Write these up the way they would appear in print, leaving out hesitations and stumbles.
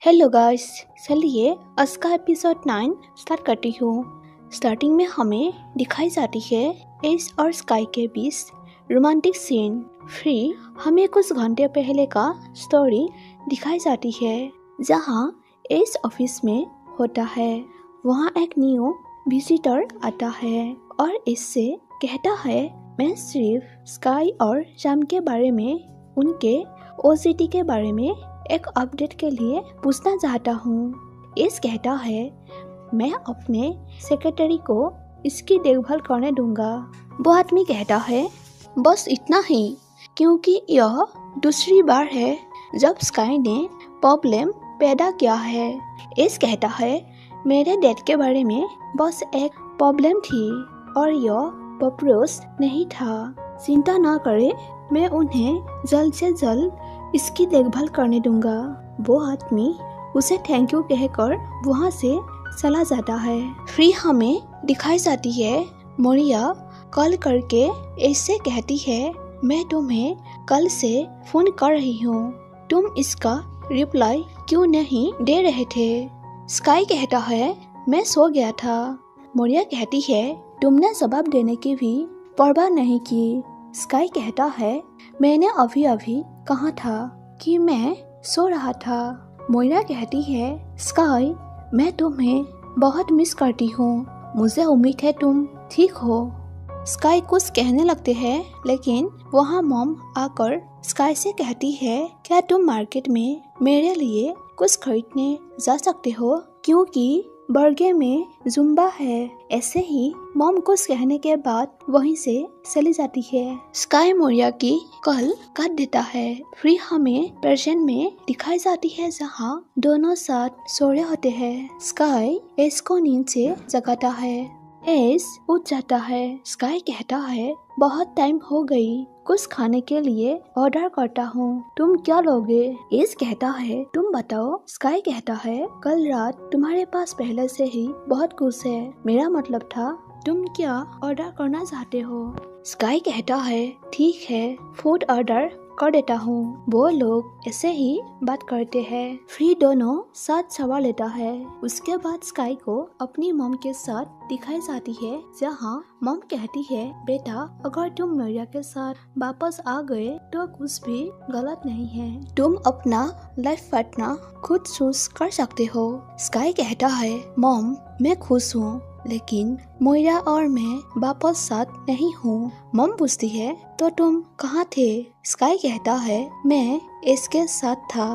Hello guys, चलिए आज का एपिसोड 9 स्टार्ट करती हूँ। स्टार्टिंग में हमें दिखाई जाती है एस और स्काई के बीच रोमांटिक सीन। फिर हमें कुछ घंटे पहले का स्टोरी दिखाई जाती है जहाँ एस ऑफिस में होता है। वहाँ एक न्यू विजिटर आता है और इससे कहता है मैं सिर्फ स्काई और जाम के बारे में, उनके ओसीटी के बारे में एक अपडेट के लिए पूछना चाहता हूँ। एस कहता है मैं अपने सेक्रेटरी को इसकी देखभाल करने दूंगा। वो आदमी कहता है बस इतना ही, क्योंकि यह दूसरी बार है जब स्काई ने प्रॉब्लम पैदा किया है। एस कहता है मेरे डैड के बारे में बस एक प्रॉब्लम थी और यह पर्पस नहीं था। चिंता ना करे, मैं उन्हें जल्द से जल्द इसकी देखभाल करने दूंगा। वो आदमी उसे थैंक यू कहकर वहाँ से चला जाता है। फिर हमें दिखाई जाती है मोरिया कॉल करके ऐसे कहती है मैं तुम्हें कल से फोन कर रही हूँ, तुम इसका रिप्लाई क्यों नहीं दे रहे थे। स्काई कहता है मैं सो गया था। मोरिया कहती है तुमने जवाब देने की भी परवाह नहीं की। स्काई कहता है मैंने अभी अभी कहा था कि मैं सो रहा था। मोइरा कहती है स्काई मैं तुम्हें बहुत मिस करती हूँ, मुझे उम्मीद है तुम ठीक हो। स्काई कुछ कहने लगते हैं लेकिन वहाँ मॉम आकर स्काई से कहती है क्या तुम मार्केट में मेरे लिए कुछ खरीदने जा सकते हो, क्योंकि बर्गे में जुम्बा है। ऐसे ही मॉम कुछ कहने के बाद वहीं से चली जाती है। स्काई मोरिया की कॉल काट देता है। फिर हमें प्रेजेंट में दिखाई जाती है जहाँ दोनों साथ सो रहे होते हैं। स्काई एस को नींद से जगाता है। एस उठ जाता है। स्काई कहता है बहुत टाइम हो गई, कुछ खाने के लिए ऑर्डर करता हूँ, तुम क्या लोगे। एस कहता है तुम बताओ। स्काई कहता है कल रात तुम्हारे पास पहले से ही बहुत कुछ है, मेरा मतलब था तुम क्या ऑर्डर करना चाहते हो। स्काई कहता है ठीक है फूड ऑर्डर कर देता हूँ। वो लोग ऐसे ही बात करते हैं। फिर दोनों साथ सवार लेता है। उसके बाद स्काई को अपनी मॉम के साथ दिखाई जाती है जहाँ मॉम कहती है बेटा अगर तुम मोरिया के साथ वापस आ गए तो कुछ भी गलत नहीं है, तुम अपना लाइफ पार्टनर खुद चूज कर सकते हो। स्काई कहता है मॉम मैं खुश हूँ लेकिन मोइरा और मैं वापस साथ नहीं हूँ। मॉम पूछती है तो तुम कहाँ थे। स्काई कहता है मैं इसके साथ था,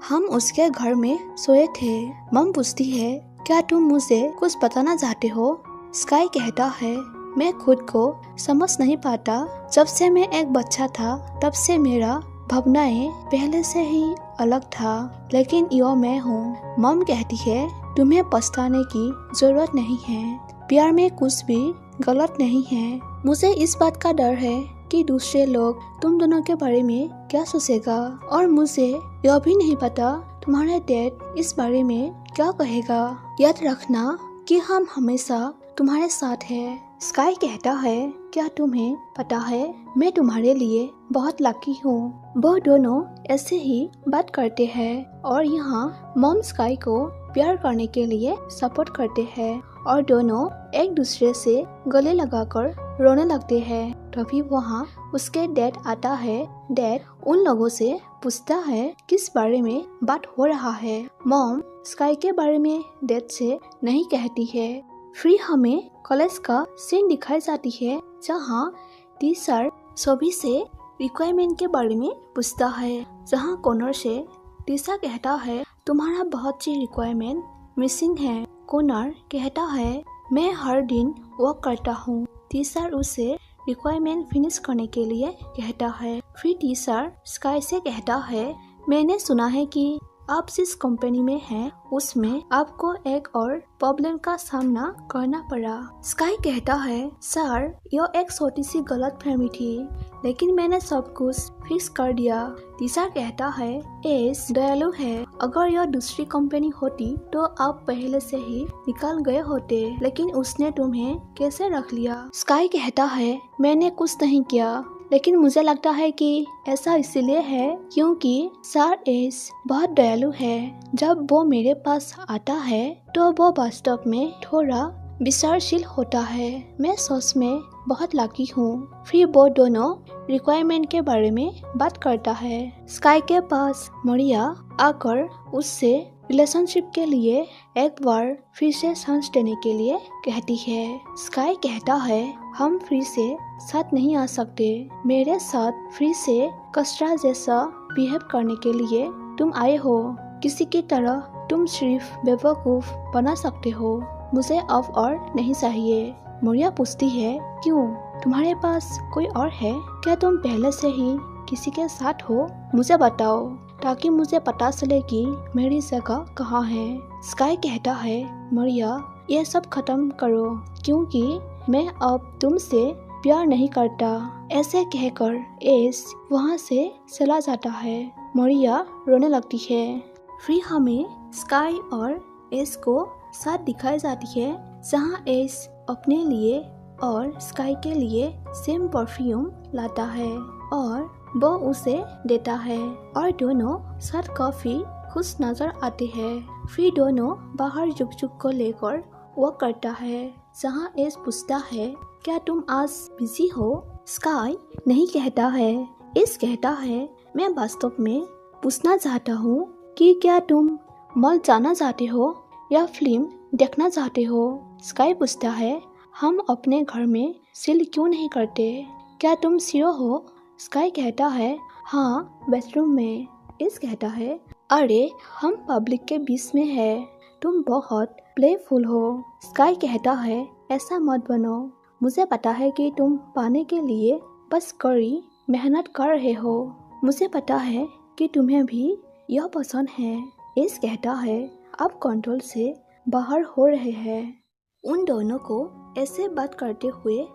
हम उसके घर में सोए थे। मॉम पूछती है क्या तुम मुझे कुछ बताना चाहते हो। स्काई कहता है मैं खुद को समझ नहीं पाता, जब से मैं एक बच्चा था तब से मेरा भावनाएं पहले से ही अलग था, लेकिन यो मैं हूँ। मॉम कहती है तुम्हें पछताने की जरूरत नहीं है, प्यार में कुछ भी गलत नहीं है। मुझे इस बात का डर है कि दूसरे लोग तुम दोनों के बारे में क्या सोचेगा, और मुझे यह भी नहीं पता तुम्हारे डैड इस बारे में क्या कहेगा। याद रखना कि हम हमेशा तुम्हारे साथ हैं। स्काई कहता है क्या तुम्हें पता है मैं तुम्हारे लिए बहुत लकी हूँ। वो दोनों ऐसे ही बात करते हैं और यहाँ मॉम स्काई को प्यार करने के लिए सपोर्ट करते हैं और दोनों एक दूसरे से गले लगाकर रोने लगते हैं। तभी वहाँ उसके डैड आता है। डैड उन लोगों से पूछता है किस बारे में बात हो रहा है। मॉम स्काई के बारे में डैड से नहीं कहती है। फिर हमें कॉलेज का सीन दिखाई जाती है जहाँ टीचर सभी से रिक्वायरमेंट के बारे में पूछता है। जहाँ कॉर्नर से टीचर कहता है तुम्हारा बहुत सी रिक्वायरमेंट मिसिंग है। कॉर्नर कहता है मैं हर दिन वर्क करता हूँ। टीचर उसे रिक्वायरमेंट फिनिश करने के लिए कहता है। फिर टीचर स्काई से कहता है मैंने सुना है कि आप जिस कंपनी में हैं उसमें आपको एक और प्रॉब्लम का सामना करना पड़ा। स्काई कहता है सर यह एक छोटी सी गलतफहमी थी, लेकिन मैंने सब कुछ फिक्स कर दिया। टीचर कहता है एस दयालु है, अगर यह दूसरी कंपनी होती तो आप पहले से ही निकल गए होते, लेकिन उसने तुम्हें कैसे रख लिया। स्काई कहता है मैंने कुछ नहीं किया, लेकिन मुझे लगता है कि ऐसा इसलिए है क्योंकि सर एस बहुत दयालु है। जब वो मेरे पास आता है तो वो वास्तव में थोड़ा विचारशील होता है। मैं सच में बहुत लकी हूँ। फिर वो दोनों रिक्वायरमेंट के बारे में बात करता है। स्काई के पास मरिया आकर उससे रिलेशनशिप के लिए एक बार फिर से चांस देने के लिए कहती है। स्काई कहता है हम फिर से साथ नहीं आ सकते। मेरे साथ फिर से कस्ट्रा जैसा बिहेव करने के लिए तुम आए हो। किसी की तरह तुम सिर्फ बेवकूफ बना सकते हो। मुझे अब और नहीं चाहिए। मरिया पूछती है क्यों, तुम्हारे पास कोई और है क्या? तुम पहले से ही किसी के साथ हो? मुझे बताओ ताकि मुझे पता चले कि मेरी जगह कहाँ है। स्काई कहता है मरिया ये सब खत्म करो क्योंकि मैं अब तुमसे प्यार नहीं करता। ऐसे कहकर एस वहाँ से चला जाता है। मरिया रोने लगती है। फिर हमें स्काई और एस को साथ दिखाई जाती है जहाँ एस अपने लिए और स्काई के लिए सेम परफ्यूम लाता है और वो उसे देता है और दोनों साथ काफी खुश नजर आते हैं। फिर दोनों बाहर जुग को लेकर वॉक करता है जहाँ एस पूछता है क्या तुम आज बिजी हो? स्काई नहीं कहता है। एस कहता है मैं वास्तव में पूछना चाहता हूँ कि क्या तुम मॉल जाना चाहते हो या फिल्म देखना चाहते हो? स्काई पूछता है हम अपने घर में चिल क्यों नहीं करते? क्या तुम श्योर हो? स्काई कहता है हाँ बेडरूम में। एस कहता है अरे हम पब्लिक के बीच में है, तुम बहुत प्लेफुल हो। स्काई कहता है ऐसा मत बनो, मुझे पता है कि तुम पाने के लिए बस कड़ी मेहनत कर रहे हो। मुझे पता है कि तुम्हें भी यह पसंद है। एस कहता है आप कंट्रोल से बाहर हो रहे हैं। उन दोनों को ऐसे बात करते हुए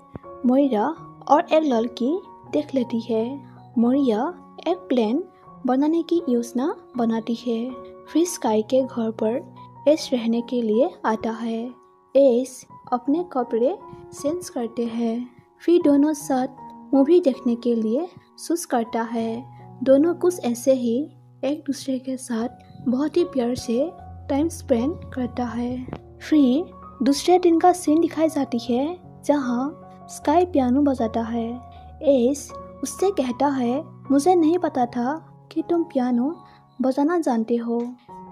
मोइरा और एक लड़की देख लेती है। मोरिया एक प्लान बनाने की योजना बनाती है। फिर स्काई के घर पर एस रहने के लिए आता है। एस अपने कपड़े चेंज करते हैं। फिर दोनों साथ मूवी देखने के लिए चूज करता है। दोनों कुछ ऐसे ही एक दूसरे के साथ बहुत ही प्यार से टाइम स्पेंड करता है। फिर दूसरे दिन का सीन दिखाई जाती है जहाँ स्काई पियानो बजाता है। एस उससे कहता है मुझे नहीं पता था कि तुम पियानो बजाना जानते हो,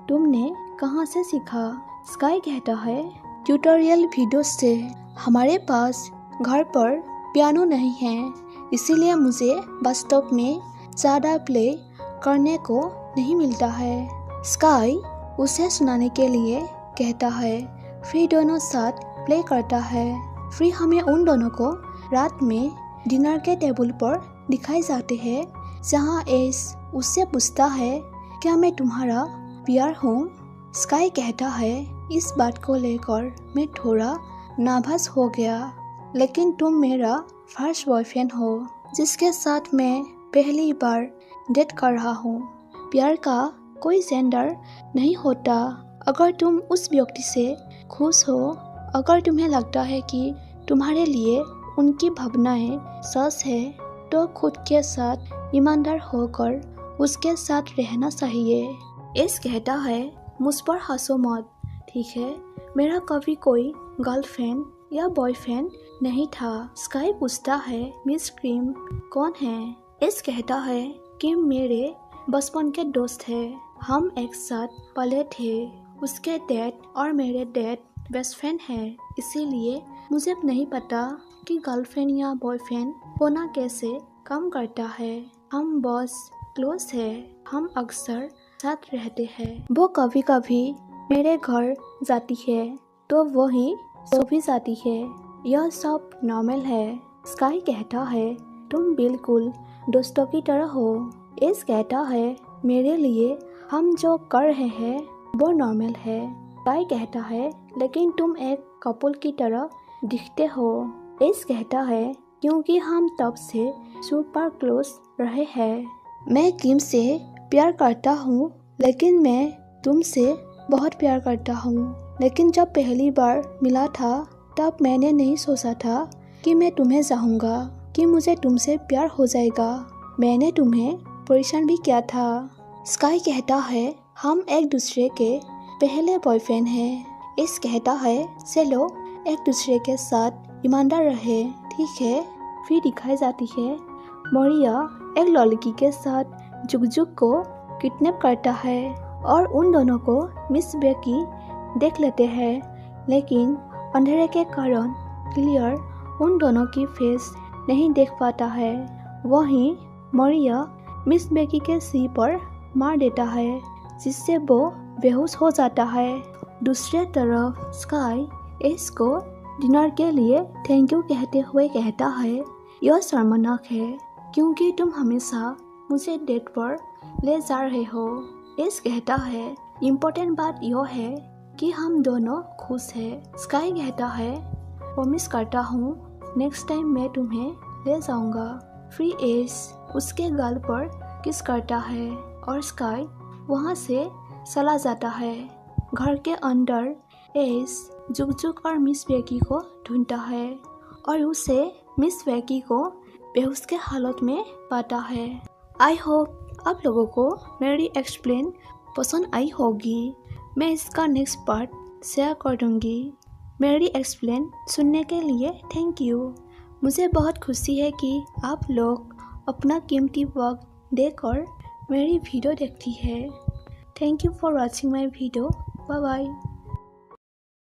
तुमने कहाँ से सीखा? स्काई कहता है ट्यूटोरियल वीडियो से। हमारे पास घर पर पियानो नहीं है इसीलिए मुझे वास्तव में ज़्यादा प्ले करने को नहीं मिलता है। स्काई उसे सुनाने के लिए कहता है। फिर दोनों साथ प्ले करता है। फिर हमें उन दोनों को रात में डिनर के टेबल पर दिखाई जाते हैं जहाँ एस उससे पूछता है क्या मैं तुम्हारा प्यार हूँ? स्काई कहता है इस बात को लेकर मैं थोड़ा नर्वस हो गया, लेकिन तुम मेरा फर्स्ट बॉयफ्रेंड हो जिसके साथ मैं पहली बार डेट कर रहा हूँ। प्यार का कोई जेंडर नहीं होता। अगर तुम उस व्यक्ति से खुश हो, अगर तुम्हें लगता है कि तुम्हारे लिए उनकी भावनाएं सच है तो खुद के साथ ईमानदार होकर उसके साथ रहना चाहिए। एस कहता है मुझ पर हंसो मत, ठीक है? मेरा कभी कोई गर्लफ्रेंड या बॉयफ्रेंड नहीं था। स्काई पूछता है मिस क्रीम कौन है? एस कहता है कि मेरे बचपन के दोस्त है, हम एक साथ पले थे। उसके डैड और मेरे डैड बेस्ट फ्रेंड है, इसीलिए मुझे नहीं पता कि गर्लफ्रेंड या बॉयफ्रेंड होना कैसे काम करता है। हम बस क्लोज है, हम अक्सर साथ रहते हैं। वो कभी कभी मेरे घर जाती है तो वही सो भी जाती है। यह सब नॉर्मल है। स्काई कहता है तुम बिल्कुल दोस्तों की तरह हो। एस कहता है मेरे लिए हम जो कर रहे हैं वो नॉर्मल है। स्काई कहता है लेकिन तुम एक कपल की तरह दिखते हो। एस कहता है क्योंकि हम तब से सुपर क्लोज रहे हैं। मैं किम से प्यार करता हूँ, लेकिन मैं तुमसे बहुत प्यार करता हूँ। लेकिन जब पहली बार मिला था तब मैंने नहीं सोचा था कि मैं तुम्हें चाहूँगा। कि मुझे तुमसे प्यार हो जाएगा। मैंने तुम्हें परेशान भी किया था। स्काई कहता है हम एक दूसरे के पहले बॉयफ्रेंड हैं। एस कहता है चलो एक दूसरे के साथ ईमानदार रहे, ठीक है। फिर दिखाई जाती है मरिया एक लड़की के साथ जुगजुग को किडनैप करता है और उन दोनों को मिस बेकी देख लेते हैं, लेकिन अंधेरे के कारण क्लियर उन दोनों की फेस नहीं देख पाता है। वहीं मरिया मिस बेकी के सिर पर मार देता है, जिससे वो बेहोश हो जाता है। दूसरी तरफ स्काई एस को डिनर के लिए थैंक यू कहते हुए कहता है यह शर्मनाक है क्योंकि तुम हमेशा मुझे डेट पर ले जा रहे हो। एस कहता है इम्पोर्टेंट बात यह है कि हम दोनों खुश हैं। स्काई कहता है प्रॉमिस करता हूँ नेक्स्ट टाइम मैं तुम्हें ले जाऊंगा। फिर एस उसके गाल पर किस करता है और स्काई वहाँ से चला जाता है। घर के अंदर एस जुगजुग और मिस बेकी को ढूंढता है और उसे मिस बेकी को बेहोश के हालत में पाता है। आई होप आप लोगों को मेरी एक्सप्लेन पसंद आई होगी। मैं इसका नेक्स्ट पार्ट शेयर कर दूंगी। मेरी एक्सप्लेन सुनने के लिए थैंक यू। मुझे बहुत खुशी है कि आप लोग अपना कीमती वक्त देकर मेरी वीडियो देखती है। Thank you for watching my video. Bye bye.